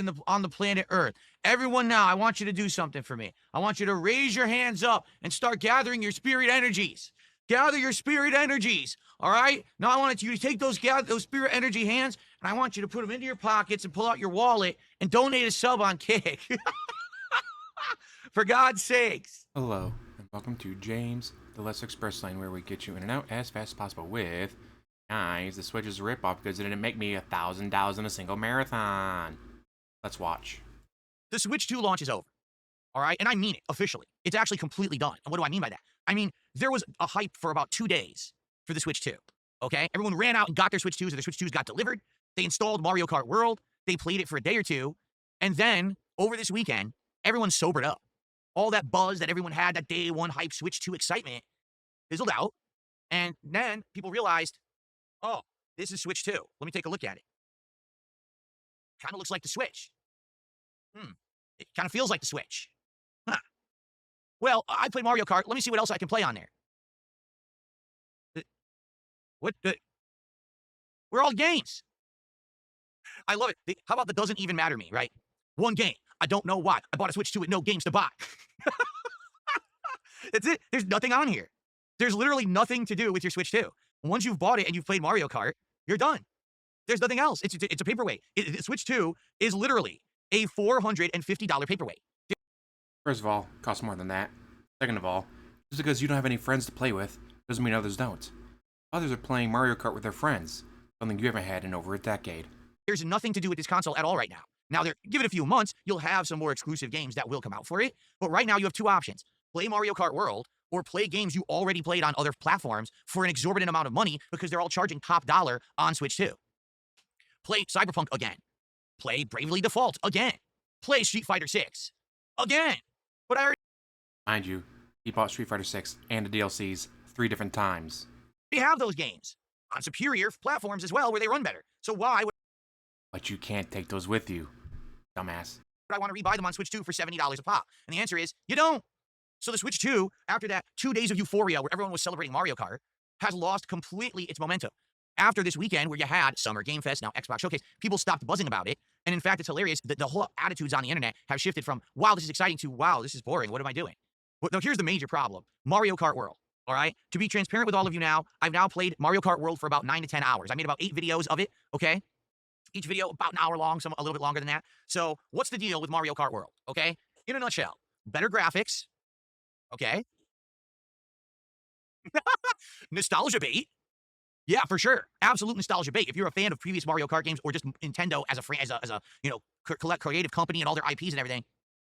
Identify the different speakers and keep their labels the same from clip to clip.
Speaker 1: love on the planet Earth. Everyone now, I want you to do something for me. I want you to raise your hands up and start gathering your spirit energies. Gather your spirit energies, all right? Now I want you to take those spirit energy hands, and I want you to put them into your pockets and pull out your wallet and donate a sub on Kick. For God's sakes.
Speaker 2: Hello, and welcome to James, the Less Express Lane, where we get you in and out as fast as possible with... Guys, the Switch is a ripoff because it didn't make me $1,000 in a single marathon. Let's watch.
Speaker 1: The Switch 2 launch is over, all right? And I mean it, officially. It's actually completely done. And what do I mean by that? I mean, there was a hype for about 2 days for the Switch 2, okay? Everyone ran out and got their Switch 2s, and their Switch 2s got delivered. They installed Mario Kart World. They played it for a day or two. And then, over this weekend, everyone sobered up. All that buzz that everyone had, that day one hype Switch 2 excitement, fizzled out. And then people realized, oh, this is Switch 2. Let me take a look at it. Kind of looks like the Switch. It kind of feels like the Switch. Huh. Well, I play Mario Kart. Let me see what else I can play on there. We're all games. I love it. How about the doesn't even matter me, right? One game. I don't know why. I bought a Switch 2 with no games to buy. That's it. There's nothing on here. There's literally nothing to do with your Switch 2. Once you've bought it and you've played Mario Kart, you're done. There's nothing else. It's a paperweight. Switch 2 is literally a $450 paperweight.
Speaker 2: First of all, it costs more than that. Second of all, just because you don't have any friends to play with doesn't mean others don't. Others are playing Mario Kart with their friends, something you haven't had in over a decade.
Speaker 1: There's nothing to do with this console at all right now. Now, give it a few months, you'll have some more exclusive games that will come out for it. But right now, you have two options. Play Mario Kart World, or play games you already played on other platforms for an exorbitant amount of money because they're all charging top dollar on Switch 2. Play Cyberpunk again. Play Bravely Default again. Play Street Fighter 6 again. But I already...
Speaker 2: Mind you, he bought Street Fighter 6 and the DLCs 3 different times.
Speaker 1: We have those games on superior platforms as well where they run better. So why would...
Speaker 2: But you can't take those with you, dumbass.
Speaker 1: I want to rebuy them on Switch 2 for $70 a pop? And the answer is, you don't. So the Switch 2, after that 2 days of euphoria where everyone was celebrating Mario Kart, has lost completely its momentum. After this weekend where you had Summer Game Fest, now Xbox Showcase, people stopped buzzing about it. And in fact, it's hilarious that the whole attitudes on the internet have shifted from, wow, this is exciting, to, wow, this is boring. What am I doing? But now here's the major problem. Mario Kart World, all right? To be transparent with all of you now, I've now played Mario Kart World for about 9 to 10 hours. I made about 8 videos of it, okay? Each video about an hour long, some a little bit longer than that. So what's the deal with Mario Kart World, okay? In a nutshell, better graphics, okay? Nostalgia bait. Yeah, for sure. Absolute nostalgia bait. If you're a fan of previous Mario Kart games or just Nintendo as a you know, creative company and all their IPs and everything.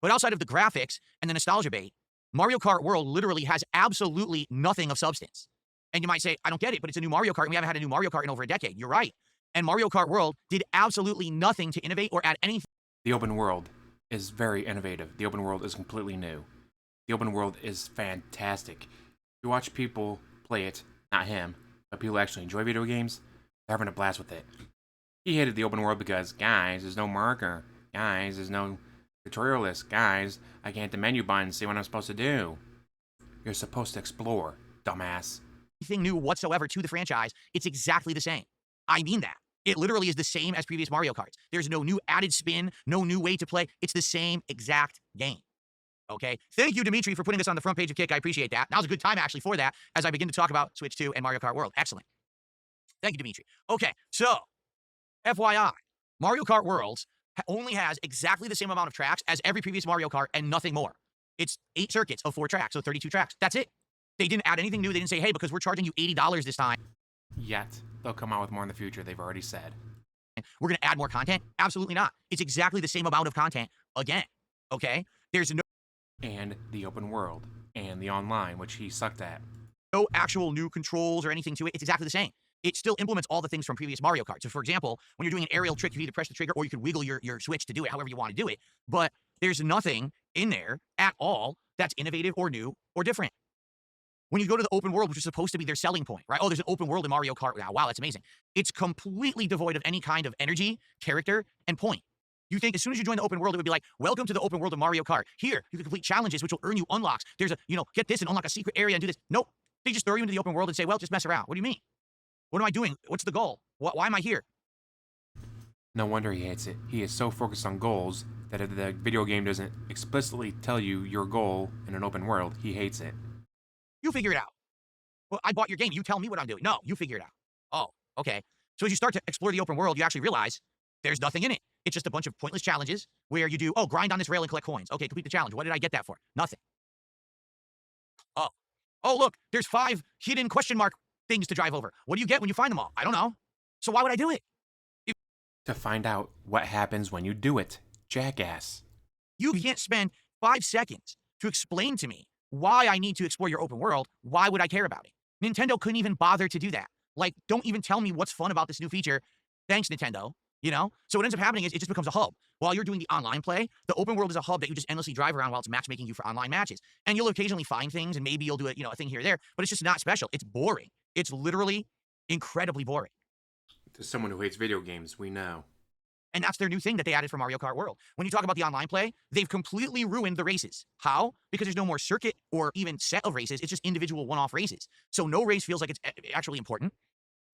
Speaker 1: But outside of the graphics and the nostalgia bait, Mario Kart World literally has absolutely nothing of substance. And you might say, I don't get it, but it's a new Mario Kart and we haven't had a new Mario Kart in over a decade. You're right. And Mario Kart World did absolutely nothing to innovate or add anything.
Speaker 2: The open world is very innovative. The open world is completely new. The open world is fantastic. You watch people play it, not him, but people actually enjoy video games, they're having a blast with it. He hated the open world because, guys, there's no marker. Guys, there's no tutorial list. Guys, I can't hit the menu button and see what I'm supposed to do. You're supposed to explore, dumbass.
Speaker 1: Anything new whatsoever to the franchise, it's exactly the same. I mean that. It literally is the same as previous Mario Karts. There's no new added spin, no new way to play. It's the same exact game. Okay? Thank you, Dimitri, for putting this on the front page of Kick. I appreciate that. Now's a good time, actually, for that, as I begin to talk about Switch 2 and Mario Kart World. Excellent. Thank you, Dimitri. Okay, so, FYI, Mario Kart Worlds only has exactly the same amount of tracks as every previous Mario Kart and nothing more. It's 8 circuits of 4 tracks, so 32 tracks. That's it. They didn't add anything new. They didn't say, hey, because we're charging you $80 this time.
Speaker 2: Yet. They'll come out with more in the future, they've already said.
Speaker 1: We're going to add more content? Absolutely not. It's exactly the same amount of content again, okay? There's no...
Speaker 2: And the open world, and the online, which he sucked at.
Speaker 1: No actual new controls or anything to it. It's exactly the same. It still implements all the things from previous Mario Kart. So, for example, when you're doing an aerial trick, you either press the trigger or you can wiggle your Switch to do it however you want to do it. But there's nothing in there at all that's innovative or new or different. When you go to the open world, which is supposed to be their selling point, right? Oh, there's an open world in Mario Kart now. Wow, that's amazing. It's completely devoid of any kind of energy, character, and point. You think as soon as you join the open world, it would be like, welcome to the open world of Mario Kart. Here, you can complete challenges, which will earn you unlocks. There's a, get this and unlock a secret area and do this. Nope. They just throw you into the open world and say, well, just mess around. What do you mean? What am I doing? What's the goal? Why am I here?
Speaker 2: No wonder he hates it. He is so focused on goals that if the video game doesn't explicitly tell you your goal in an open world, he hates it.
Speaker 1: You figure it out. Well, I bought your game. You tell me what I'm doing. No, you figure it out. Oh, okay. So as you start to explore the open world, you actually realize there's nothing in it. It's just a bunch of pointless challenges where you do, oh, grind on this rail and collect coins. Okay, complete the challenge. What did I get that for? Nothing. Oh. Oh, look, there's 5 hidden question mark things to drive over. What do you get when you find them all? I don't know. So why would I do it?
Speaker 2: To find out what happens when you do it, jackass.
Speaker 1: You can't spend 5 seconds to explain to me why I need to explore your open world. Why would I care about it? Nintendo couldn't even bother to do that. Like, don't even tell me what's fun about this new feature. Thanks, Nintendo. You know? So what ends up happening is it just becomes a hub. While you're doing the online play, the open world is a hub that you just endlessly drive around while it's matchmaking you for online matches. And you'll occasionally find things, and maybe you'll do a thing here or there, but it's just not special. It's boring. It's literally incredibly boring.
Speaker 2: To someone who hates video games, we know.
Speaker 1: And that's their new thing that they added for Mario Kart World. When you talk about the online play, they've completely ruined the races. How? Because there's no more circuit or even set of races. It's just individual one-off races. So no race feels like it's actually important.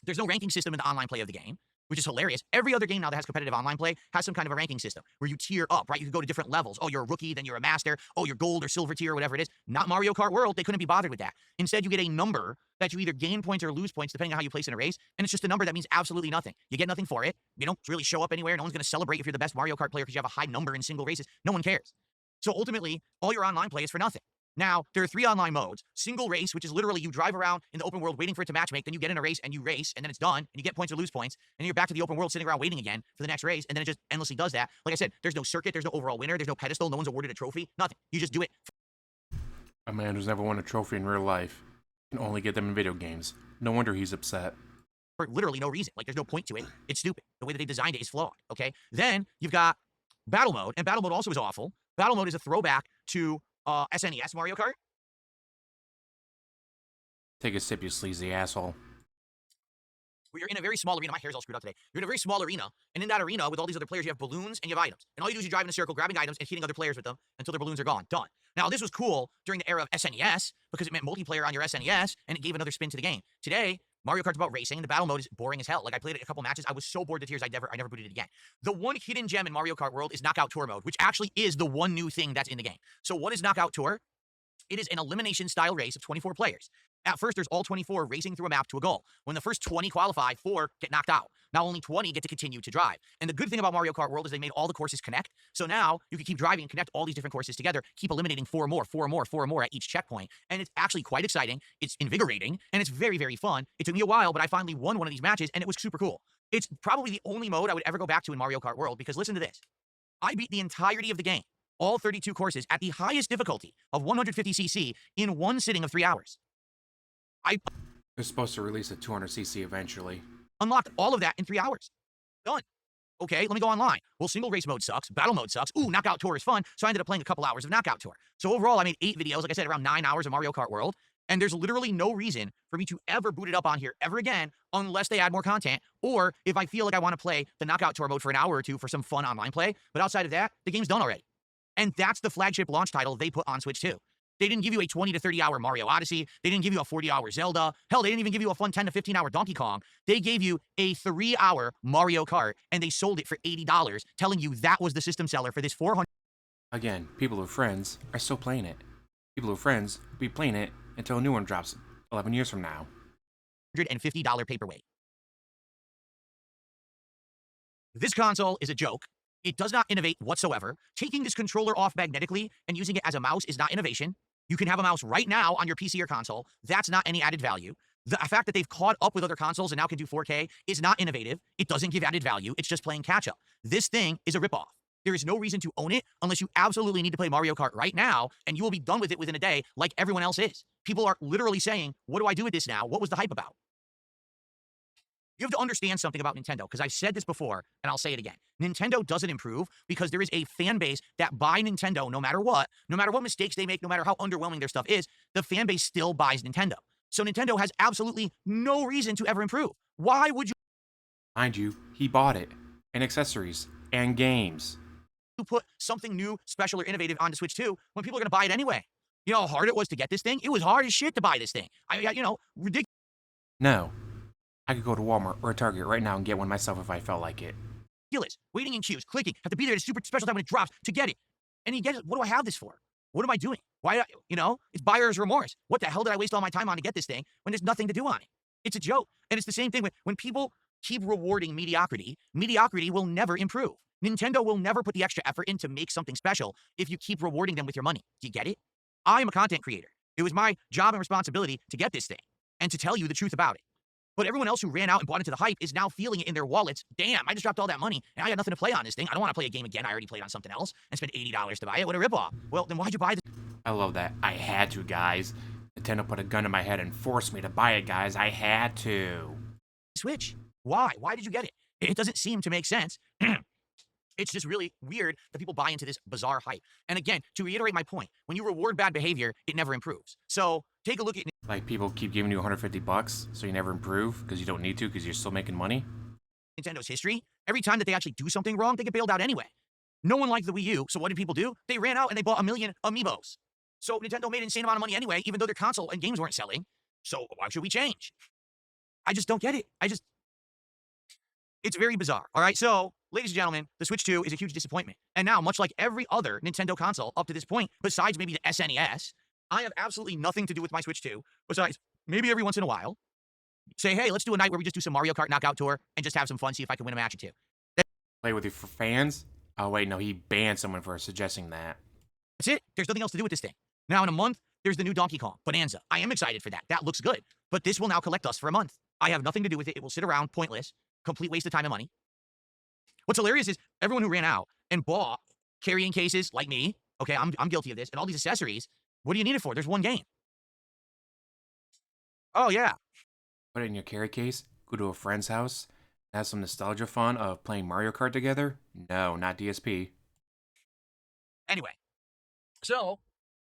Speaker 1: There's no ranking system in the online play of the game, which is hilarious. Every other game now that has competitive online play has some kind of a ranking system where you tier up, right? You can go to different levels. Oh, you're a rookie, then you're a master. Oh, you're gold or silver tier, or whatever it is. Not Mario Kart World. They couldn't be bothered with that. Instead, you get a number that you either gain points or lose points depending on how you place in a race. And it's just a number that means absolutely nothing. You get nothing for it. You don't really show up anywhere. No one's going to celebrate if you're the best Mario Kart player because you have a high number in single races. No one cares. So ultimately, all your online play is for nothing. Now, there are 3 online modes. Single race, which is literally you drive around in the open world waiting for it to matchmake, then you get in a race and you race, and then it's done, and you get points or lose points, and then you're back to the open world sitting around waiting again for the next race, and then it just endlessly does that. Like I said, there's no circuit, there's no overall winner, there's no pedestal, no one's awarded a trophy, nothing. You just do it.
Speaker 2: A man who's never won a trophy in real life can only get them in video games. No wonder he's upset.
Speaker 1: For literally no reason. Like, there's no point to it. It's stupid. The way that they designed it is flawed, okay? Then you've got battle mode, and battle mode also is awful. Battle mode is a throwback to SNES Mario Kart.
Speaker 2: Take a sip, you sleazy asshole.
Speaker 1: Where you're in a very small arena. My hair's all screwed up today. You're in a very small arena, and in that arena, with all these other players, you have balloons and you have items. And all you do is you drive in a circle, grabbing items and hitting other players with them until their balloons are gone. Done. Now, this was cool during the era of SNES because it meant multiplayer on your SNES, and it gave another spin to the game. Today, Mario Kart's about racing. The battle mode is boring as hell. Like, I played it a couple matches. I was so bored to tears, I never booted it again. The one hidden gem in Mario Kart World is Knockout Tour mode, which actually is the one new thing that's in the game. So what is Knockout Tour? It is an elimination-style race of 24 players. At first, there's all 24 racing through a map to a goal. When the first 20 qualify, 4 get knocked out. Now only 20 get to continue to drive. And the good thing about Mario Kart World is they made all the courses connect. So now you can keep driving and connect all these different courses together, keep eliminating 4 more at each checkpoint. And it's actually quite exciting. It's invigorating, and it's very, very fun. It took me a while, but I finally won one of these matches, and it was super cool. It's probably the only mode I would ever go back to in Mario Kart World, because listen to this. I beat the entirety of the game, all 32 courses, at the highest difficulty of 150cc in one sitting of 3 hours.
Speaker 2: They're supposed to release a 200cc eventually.
Speaker 1: Unlocked all of that in 3 hours. Done. Okay, let me go online. Well, single race mode sucks. Battle mode sucks. Ooh, Knockout Tour is fun. So I ended up playing a couple hours of Knockout Tour. So overall, I made 8 videos, like I said, around 9 hours of Mario Kart World. And there's literally no reason for me to ever boot it up on here ever again unless they add more content, or if I feel like I want to play the Knockout Tour mode for an hour or two for some fun online play. But outside of that, the game's done already. And that's the flagship launch title they put on Switch 2. They didn't give you a 20 to 30 hour Mario Odyssey. They didn't give you a 40-hour Zelda. Hell, they didn't even give you a fun 10 to 15-hour Donkey Kong. They gave you a 3-hour Mario Kart, and they sold it for $80, telling you that was the system seller for this $400.
Speaker 2: Again, people who are friends are still playing it. People who are friends will be playing it until a new one drops 11 years from now.
Speaker 1: $150 paperweight. This console is a joke. It does not innovate whatsoever. Taking this controller off magnetically and using it as a mouse is not innovation. You can have a mouse right now on your PC or console. That's not any added value. The fact that they've caught up with other consoles and now can do 4K is not innovative. It doesn't give added value. It's just playing catch up. This thing is a ripoff. There is no reason to own it unless you absolutely need to play Mario Kart right now, and you will be done with it within a day like everyone else is. People are literally saying, what do I do with this now? What was the hype about? You have to understand something about Nintendo, because I've said this before, and I'll say it again. Nintendo doesn't improve because there is a fan base that buy Nintendo no matter what mistakes they make, no matter how underwhelming their stuff is, the fan base still buys Nintendo. So Nintendo has absolutely no reason to ever improve. Why would you?
Speaker 2: Mind you, he bought it, and accessories, and games.
Speaker 1: You put something new, special, or innovative onto Switch 2 when people are going to buy it anyway? You know how hard it was to get this thing? It was hard as shit to buy this thing. Ridiculous.
Speaker 2: No. I could go to Walmart or Target right now and get one myself if I felt like it.
Speaker 1: ridiculous. Waiting in queues, clicking, have to be there at a super special time when it drops to get it. And you get it. What do I have this for? What am I doing? Why, it's buyer's remorse. What the hell did I waste all my time on to get this thing when there's nothing to do on it? It's a joke. And it's the same thing when people keep rewarding mediocrity, mediocrity will never improve. Nintendo will never put the extra effort in to make something special if you keep rewarding them with your money. Do you get it? I am a content creator. It was my job and responsibility to get this thing and to tell you the truth about it. But everyone else who ran out and bought into the hype is now feeling it in their wallets. Damn, I just dropped all that money and I got nothing to play on this thing. I don't want to play a game again. I already played on something else and spent $80 to buy it. What a ripoff. Well, then why'd you buy this?
Speaker 2: I love that. I had to, guys. Nintendo put a gun in my head and forced me to buy it, guys. I had to.
Speaker 1: Switch? Why? Why did you get it? It doesn't seem to make sense. It's just really weird that people buy into this bizarre hype. And again, to reiterate my point, when you reward bad behavior, it never improves. So take a look at
Speaker 2: Like, people keep giving you $150 so you never improve because you don't need to because you're still making money.
Speaker 1: Nintendo's history. Every time that they actually do something wrong, they get bailed out anyway. No one liked the Wii U, so what did people do? They ran out and they bought 1 million amiibos. So Nintendo made an insane amount of money anyway, even though their console and games weren't selling. So why should we change? I just don't get it. It's very bizarre, all right? So, ladies and gentlemen, the Switch 2 is a huge disappointment. And now, much like every other Nintendo console up to this point, besides maybe the SNES, I have absolutely nothing to do with my Switch 2, besides maybe every once in a while, say, hey, let's do a night where we just do some Mario Kart Knockout Tour and just have some fun, see if I can win a match or two.
Speaker 2: Play with your fans? Oh, wait, no, he banned someone for suggesting that.
Speaker 1: That's it. There's nothing else to do with this thing. Now, in a month, there's the new Donkey Kong, Bonanza. I am excited for that. That looks good. But this will now collect us for a month. I have nothing to do with it. It will sit around, pointless, complete waste of time and money. What's hilarious is everyone who ran out and bought carrying cases like me, okay, I'm guilty of this, and all these accessories, what do you need it for? There's one game. Oh, yeah.
Speaker 2: Put it in your carry case, go to a friend's house, have some nostalgia fun of playing Mario Kart together? No, not DSP.
Speaker 1: Anyway, so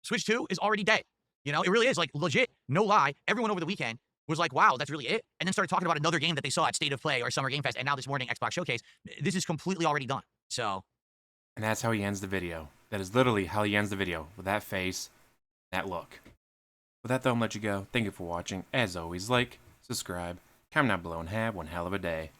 Speaker 1: Switch 2 is already dead. It really is, like, legit, no lie. Everyone over the weekend was like, wow, that's really it. And then started talking about another game that they saw at State of Play or Summer Game Fest, and now this morning, Xbox Showcase. This is completely already done. So.
Speaker 2: And that's how he ends the video. That is literally how he ends the video, with that face, that look. With that, though, I'm gonna let you go. Thank you for watching. As always, like, subscribe, comment down below, and have one hell of a day.